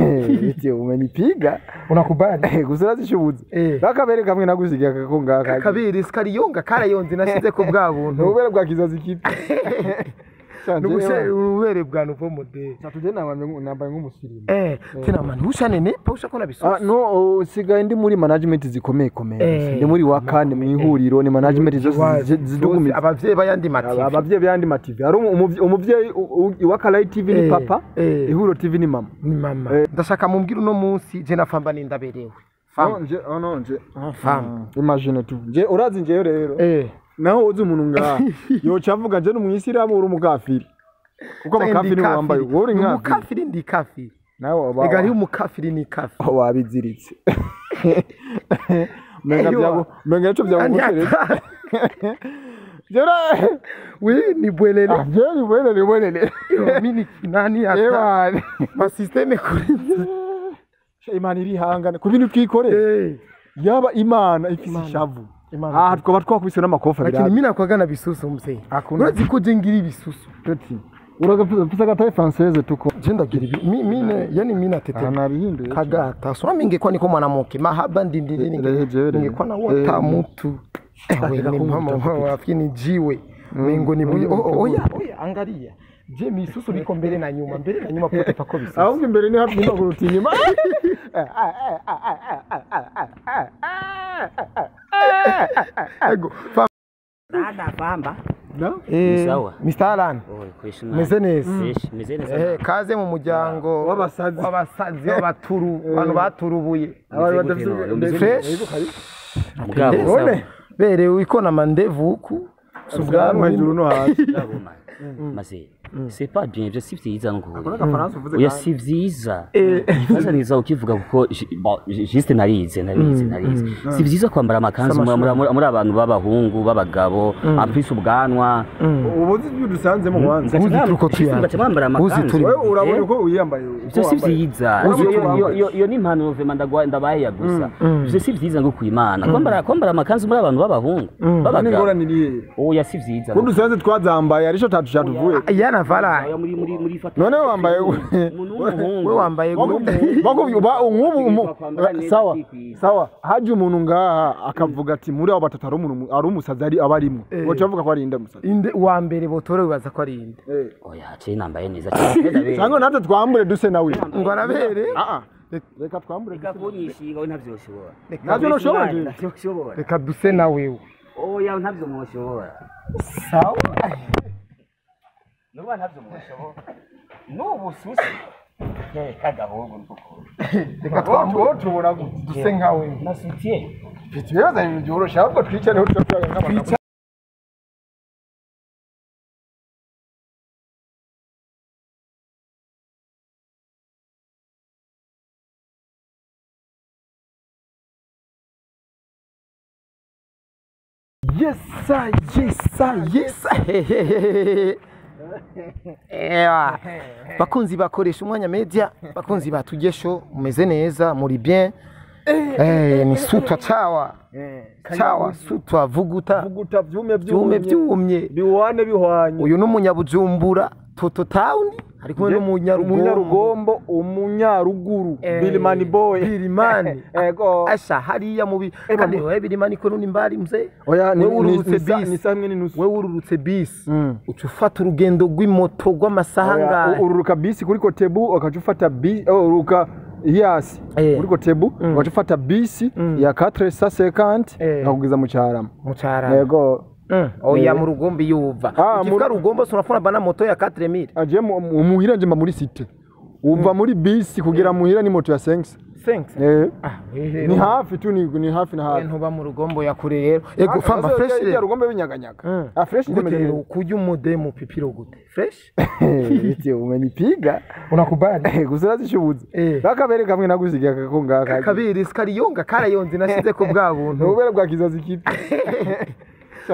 eti umenipiga unakubali gusura zishubuze bakabere kamwe nagusigiye akakonga kabiri sikariyonga karayonze nashize ko bwa buntu ubere bwa kizazi kipi ubere bwa nuvo mode satuje nambaye nk'umusirimu tena man hushanene pausha kona bisosi no sigaye ndi muri management zikomeye ndi muri wakane mu ihuriro ni management zose zidugumiza abavyeyi bayandi mativi ari umuvyeyi wa Karayi TV ni papa ihuriro TV ni mama ndashaka mumbwira uno munsi je na Famba nindaberewe Famba imagine tu je urazi nje rero naho uzi umuntu ngaha yoca avuga nje n'umwisiramu uri umukafiri kuko abakafiri wambaye uri nka umukafiri ndi kafiri nawe ega ari umukafiri ni kafiri wabiziritse menga cyo byamugutereza jera ni bwelele ni bwelele mini nani ata ma systeme kurinze imana iri hangana ku bintu twikore yaba imana ifise shavu twaba twakubise n'amakofa biraba lakini mina kwagana bisusu mzee urazi ko je ngira ibisusu ati uragapfuza gataye française tuko je ndagira mine yani mina tete anabihinduye kagata so minge kwa niko mwanamuke mahaba ndindiri ninge kwa na wata mtu ni mama wafini jiwe mengo ni buye oya angalia je misusu liko mbele na nyuma pote pako bisusu ahubwo imbere ni hafi n'amaguru tinyuma ego Dada Famba. No? Sawa. Mr. Alan. Meze neza. Meze neza. Kaze mu muryango w'abasazi w'abaturu abantu baturubuye. Fresh. Mugabo. Bere wikona mandevu ku. Subwanwa hejuru no hasi. Maze. C'est pas bien, je suis vyiza ngo. Akora Faransa uvuze. Oya si vyiza. Ifaza niza ukivuga kuko juste narize. Si vyiza kwambara amakanzu muri abantu b'abahungu b'abagabo, ampise ubwanwa. Ubuzi dusanze mu Rwanda. Uzi turuko tuyanga. Ndacamambara amakanzu. Wewe urabona ko uyambaye. Je si vyiza. Yo ni impano vraiment ndabaye gusa. Je si vyiza ngo kwimana. Kwambara amakanzu muri abantu b'abahungu. B'abagabo. Oya si vyiza. Ko dusanze twazambaye arico tatuvuye. Vala muri none wambaye we wambaye nk'ubu sawa haje umuntu ngaha akavuga ati muri abo batatu ari umusazi ari abarimo woca avuga ko ari inde musazi inde wa mbere botore bibaza ko ari inde oya cye nambaye neza cyane cyangwa natwe twambure duse nawe ngo arabere reka twambure reka kunyishiga we ntavyoshobora navyo noshobora reka duse nawe oya ntavyo mwoshobora sawa nuba ntavyo mwoshobora nubu susi kagahungu ntuko reka twambure tubona duse nkawe nasutiye bitwibaza ibintu byorosha ahubwo twicare aho turavuga nk'abantu Yes. Bakunzi bakoresha umwanya media, bakunzi batugesho, umeze neza, muri bien. Ni sutwa chawa sutwa vuguta byumye biwane bihwanye. Uyu n'umunyabujumbura Toto Town ari kumwe n'umunyarugombo umunyaruguru Bilimani boy Bilimani ego asha hariya mubi kandi wewe Bilimani ko nimbari mze oya ni samwe n'intusu wewe ururutse bisi ucufata urugendo rw'imoto rw'amasahanga ururuka bisi kuri Kotebu ukacufata bisi ururuka Yes, uriko Tebu wacufata bisi ya 450 akugeza mu Cyarama. Yego. Oya mu rugombi yuva. Ukifika rugombo sunafuna bana moto ya 4000. Aje muhira nje muri city. Uva muri bisi kugera muhira ni moto ya 5. Ni hafi tu ni hafi na hafi. Ntuba mu rugombo ya kure rero. Ego Famba fresh ya rugombo binyaganyaga. Fresh ndemeze kujya umudemo pipiro gute. Fresh? Iti umenipiga. Unakubali? Gusura zishubuze. Bakabere kamwe nagusigiye akakonga kabiri sikariyonga karayonze nashize ko bwa buntu. Ubere bwa kizazi kipi.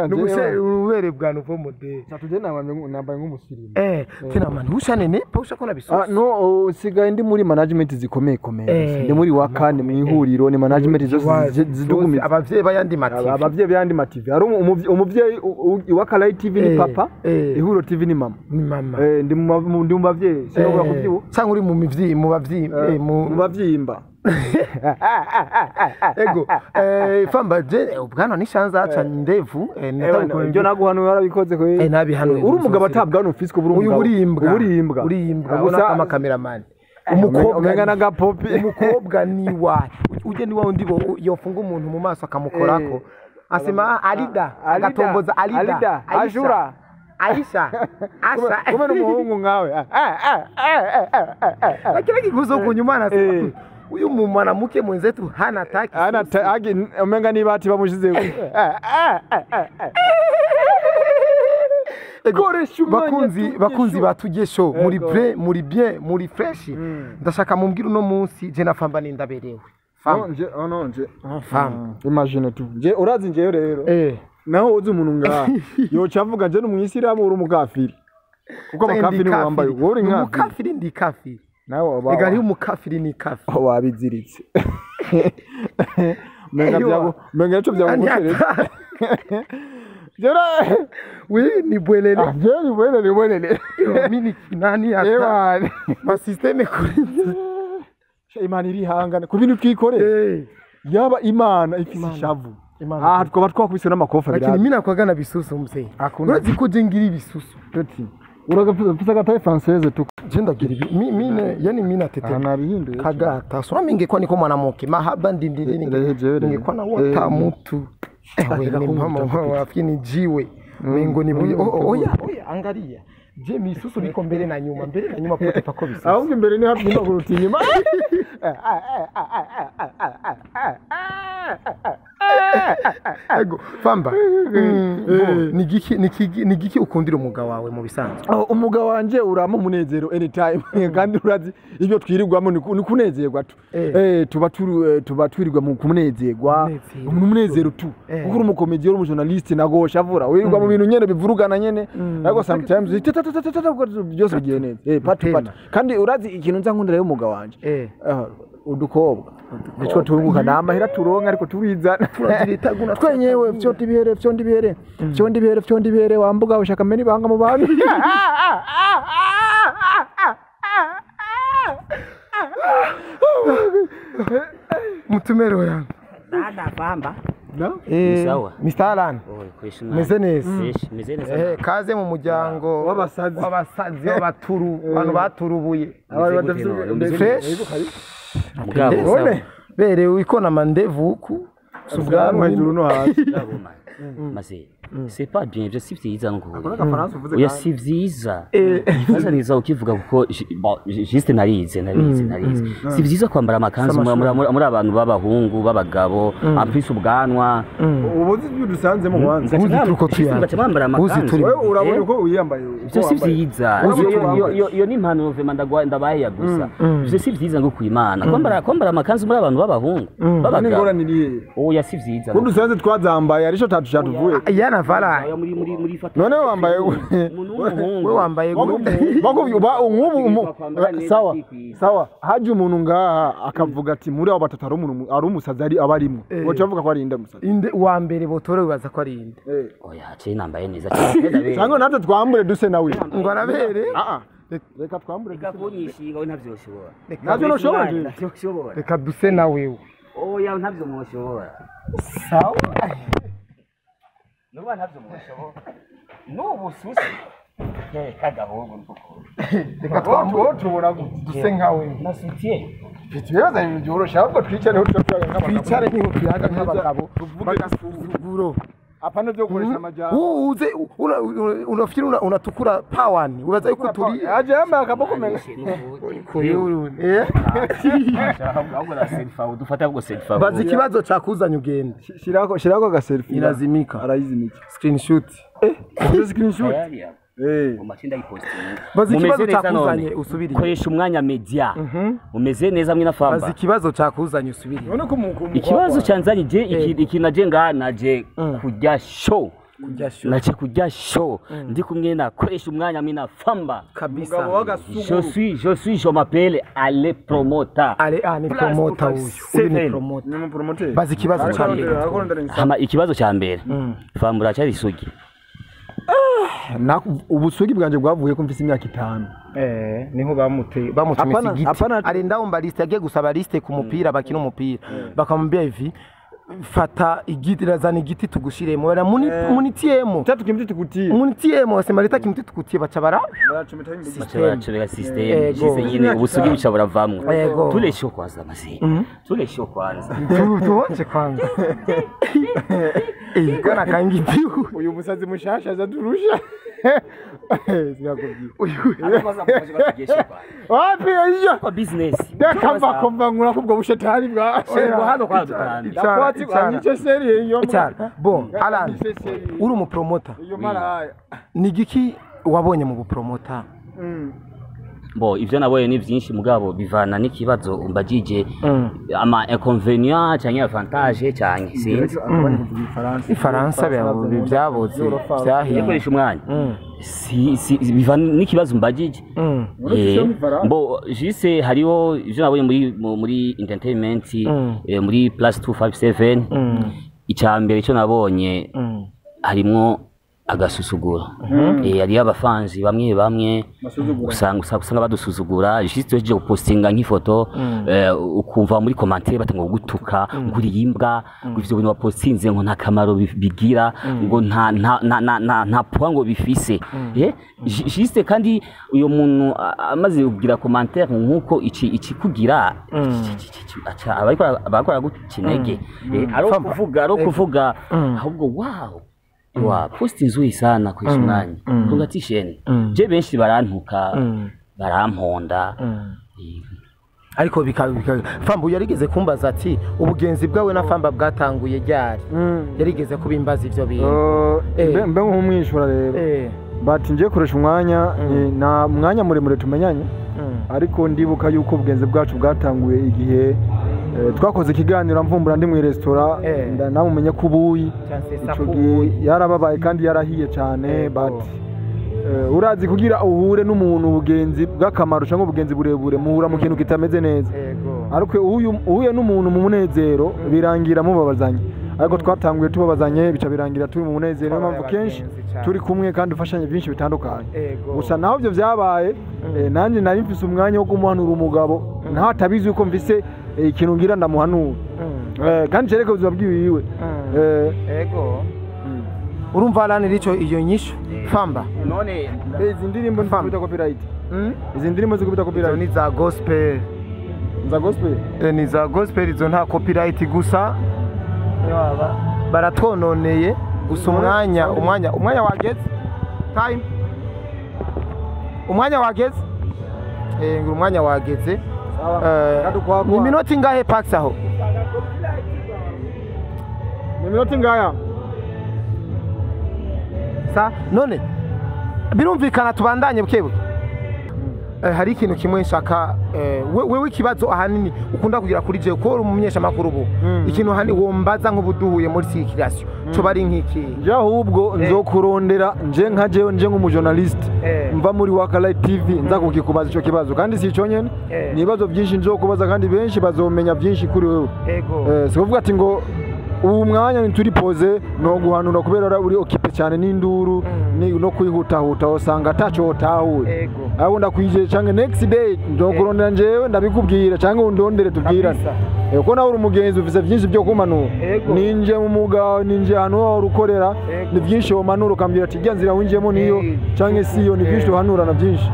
ubere bwa nouveau modèle satuje nambaye nk'umusirimu tena man ushane ne pausha kona bisosi no sigaye ndi muri management zikomeye ndi muri wakane mu ihuriro ni management zose zidugumiza abavyeyi bayandi mativi abavyeyi bayandi mativi ari umuvyeyi wakala TV ni papa ihuriro TV ni mama ndi mu bavyeyi sinobora kuvyibu cyangwa uri mu mivyi mu bavyi mu bavyimba ego famba je ubwana nishanza aca ndevu ndio naguhanuye arabikoze ko nabihanuye uri umugabo atabwana ufiswe buri urimbwa gusa ama cameraman umukobwa n'agapopi umukobwa ni wa uje ni wa undi bo yofunga umuntu mu maso akamukorako asema alida agatomboza alida ashura Aisha kumena umuhungu nkawe lakini kiguzo kunyumana sema uyu mwanamke mwenzetu hana taki umenga nibati bamushize bakunzi batugesho muri bien muri fresh ndashaka mumbwira uno munsi je na famba nindaberewe famba imagine tu je urazi nje rero naho uzi umuntu ngaha yoca avuga nje n'umwisiramu uri umukafiri kuko abakafiri wambaye uri nka umukafiri ndi kafiri nawe ega ari umukafiri ni kafiri wabiziritse menga cyo byagutereza jera we ni bwelele ni bwelele mini nani hata ma systeme kurinze imana iri hangana ku bintu twikore yaba imana ifise shavu twaba twakubise n'amakofa lakini mimi nakwagana bisusu mzee urazi ko je ngira ibisusu ati uragapfuza agataye française tu jenda gira mine yani mina tete anabihinduye kagata so mingekuwa niko mwanamke mahaba ndindiri ningekuwa na wata mtu wewe ni mama wafikini jiwe mengo ni oya angalia je misusu biko mbele na nyuma pote pako bisusu ahubwo imbere ni hafi y'amaguru tinyuma ego famba nigiki ukundira umugabo wawe mu bisanzwe umugabo wanje urama umunezero anytime kandi urazi ibyo twirirwamo ni kunezerwa tu tuba twirirwa mu kunezerwa umunezero tu kuko umukomedi uri umujournaliste nagosha avura wirirwa mu bintu nyene bivurugana nyene ariko sometimes byose bigiye neza patu kandi urazi ikintu nza nkundira y'umugabo wanje udukobwa nico turunguka namahera turonka ariko tubizana twenyewe vyo ndibihere wambuga ushaka meni banga mu bantu mutumero yangu nada famba sawa Mr. Alan meze neza kaze mu muryango w'abasazi w'abaturu abantu baturubuye mugabo bere wikona mandevu ku subwanwa hejuru no hasi maze c'est pas bien je si vyiza ngo oya si vyiza ifaza niza ukivuga kuko juste narize si vyiza kwambara amakanzu muri abantu b'abahungu b'abagabo amfise ubwanwa ubuzi byo dusanze mu Rwanda uzi turuko tuyamba bambara amakanzu wewe urabona ko uyambaye je si vyiza yo ni impano vema ndabaye gusa je si vyiza ngo kwimana kwambara amakanzu muri abantu b'abahungu b'abagabo oya si vyiza ko dusanze twazambaye arisho tatuvuye yana vala muri fata none wambaye we wambaye sawa haje umuntu ngaha akavuga ati muri abo batatu ari umusazi ari abarimo woca avuga ko ari inde musazi inde wa mbere botore bibaza ko ari inde oya cye nambaye neza cyane cyangwa natwe twambure duse nawe ngo arabere reka twambure kunyishinga we ntavyo ushobora navyo noshobora reka duse nawe oya ntavyo mushobora sawa nuba ntavyo mushobora nubu susi kagahogo nkuko reka twambure tubona duse nkawe nasutiye Bitweza ibintu byorosha ahubwo twicare ho tutavuga nk'abagabo twicare nk'utuyaga nk'abagabo tuvuge apana byo gukoresha amajambo uze unafikiri unatukura pawani ubaza yuko turi aje yamba akaboko menshi ahubwo la selfie udufata ubwo selfie bazi ikibazo cyakuzanya ugenda shirako ga selfie irazimika arayizimika screenshot screenshot umatinda iposting bazi ikibazo cyakuzanye usubiriye koresha umwanya media umeze neza mwe na famba bazi ikibazo cyakuzanye usubiriye ikibazo cyanzanye je ikinaje ngaha naje kujya show nace kurya show ndi kumwe na koresha umwanya mina famba kabisa. je m'appelle ale promoter ni promoter uyu ni promoter bazi ikibazo cya mbere hama ikibazo cya mbere famba uracari isugi ubusugi bwanje bwavuye ko mfise imyaka 5 niho bamutumisa igiti arinda umba liste yagiye gusaba liste ku mupira bakina umupira bakamubwira hivi fata igiti razana igiti tugushiremo bara munitiemo tatu kimti tukutie munitiemo sema leta kimti tukutie bacabara bacabara system jise nyine ubusugi bucabura vamwe tulesho kwanza masi tulesho kwanza tuonje kwanza kana kangi piu uyu musazi mushasha azaturusha wapi iyo kwa business kamba komba ngura kubwo bushetani bwa hano kwa dukandi dakwati kwanice serie iyo bon Alan uri umupromoter iyo maraya ni giki wabonye mu bupromoter bo ivyo naboye ni vyinshi mugabo bivana n'ikibazo umbajije ama inconvénient cyangwa avantage cyangwa sinzi ifaransa byaboze byahiye koresha umwanya si bivana n'ikibazo umbajije bo jise hariho ivyo nabonye muri entertainment muri plus 257 icambere cyo nabonye harimo agasuzugura yari abafanzi bamwe usanga badusuzugura juste je postinga nk'ifoto ukumva muri commentaire batanga gutuka nguri yimbwa ivyo bintu bapostinze ngo nta kamaro bigira ngo nta point ngo bifise juste kandi uyo muntu amaze kugira commentaire nkuko iki kugira abakora gukinege aro kuvuga ahubwo wow wa posti nzuri sana kwisha umwanya congratulations je benshi barantuka baramponda ariko famba yarigeze kumbaza ati ubugenzi bwawe na famba bwatanguye ryari yarigeze kubimbaza ivyo bintu mbe nk'umwishura rero bati ngiye koresha umwanya na mwanya muremure tumenyanye ariko ndibuka yuko ubugenzi bwacu bwatanguye igihe twakoze ikiganiro mvumbura ndi mu restaurant namumenye ko ubuyi ico gihe yarababaye kandi yarahiye cyane but urazi kugira uhure n'umuntu ubugenzi bw'akamaro cyangwa ubugenzi burebure muhura mu kintu kitameze neza ariko uhuye n'umuntu mu munezero birangira mubabazanye ariko twatanguye tubabazanye bica birangira turi mu munezero niyo mpamvu kenshi turi kumwe kandi ufashanye byinshi bitandukanye gusa naho byo byabaye nanjye nari mfise umwanya wo kumuhanura umugabo ntatabizi yuko mfise ikintu ngira ndamuhanura kandi cereka ubuzima bwiwe ego urumva Alan rico iyo nyisho famba none izi ndirimbo zikubita copyright izi ndirimbo zikubita copyright ni za gospel ni za gospel izo nta copyright gusa baratwononeye gusa umwanya wageze time umwanya wageze ngo umwanya wageze ni minota ingahe pax aho ni minota ingaya sa none birumvikana tubandanye bukebuke hari ikintu kimwe nshaka wewe ikibazo ahanini ukunda kugira kuri je ko umumenyesha makuru ubu ikintu hani wombaza nk'ubuduhuye muri circulation cyo bari nk'iki je ahubwo nzokurondera nje nk'umujournalist mva muri Wakalight TV nza kukikubaza ico kibazo kandi si ico nyene ni ibibazo byinshi nzokubaza kandi benshi bazomenya byinshi kuri wewe sikuvuga ati ngo ubu mwanya nturi pose no guhanura kubera uri okipe cyane n'induru no kwihutahuta usanga ataco otahuye abo ndakwije canke next day ndokurondera njewe ndabikubwira canke undondere tubwirane uko nawe uri umugenzi ufise byinshi byo kumanura ninje mu muga ninje hano aho ukorera ni byinshi womanura ukambira ati nzira winjemo niyo canke siyo ni byinshi uhanura na byinshi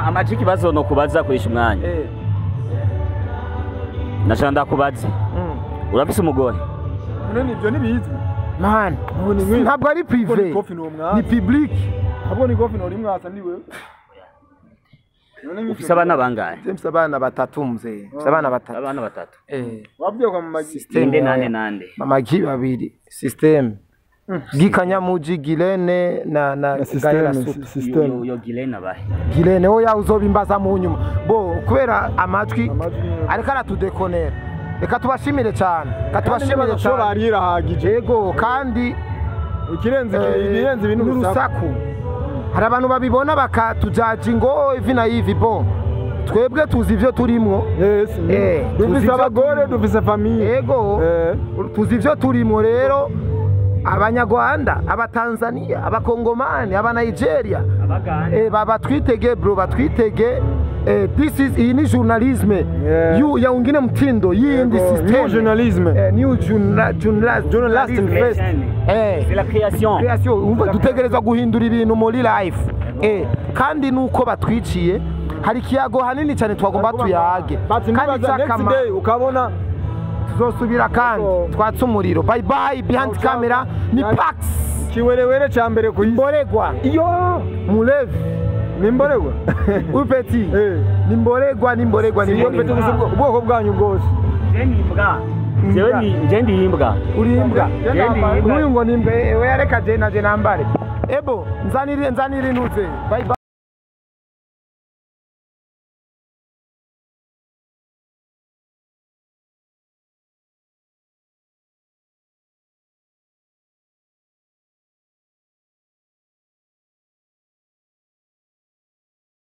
amajiki bazo no kubaza kwisha umwanya nashanda kubaza urafise umugore none ibyo nibizi man ntabwo ari privé ni public ntabwo ni gofi nori mwasa ni wewe ufise abana bangahe mfise abana batatu mzee mfise abana batatu wabwiye kwa mama system nande mama gi babiri system gikanyamuji Gilene na Gaira system yo Gilene abahe Gilene oya uzobimbaza mu nyuma bo kubera amajwi ariko aratudekonera reka tubashimire cyane bari irahagije yego kandi ibirenze ibintu n'urusaku hari abantu babibona bakatujaji ngo ivi na ivi bo twebwe tuzi ivyo turimwo dufise abagore dufise famiye yego tuzi ivyo turimwo rero abanyarwanda abatanzania abakongomani abanigeria batwitege bro batwitege this is iyi ni journalisme yaungine mtindo yindi system new journalisme new journalism c'est la création dutegereza guhindura ibintu muri life kandi nuko batwiciye hari kiyago hanini cyane twagomba tuyage kandi cyakama ukabona tuzosubira kandi twatse umuriro bye bye behind camera ni pax kiwerewere ca mbere ku imboregwa iyo mulevi nimboregwa upeti nimboregwa ubwoko bwanyu bwose je ndi imbwa uri imbwa n'uyu ngo ni imbwa we yareka je nambare ebo nzanire ntuze bye bye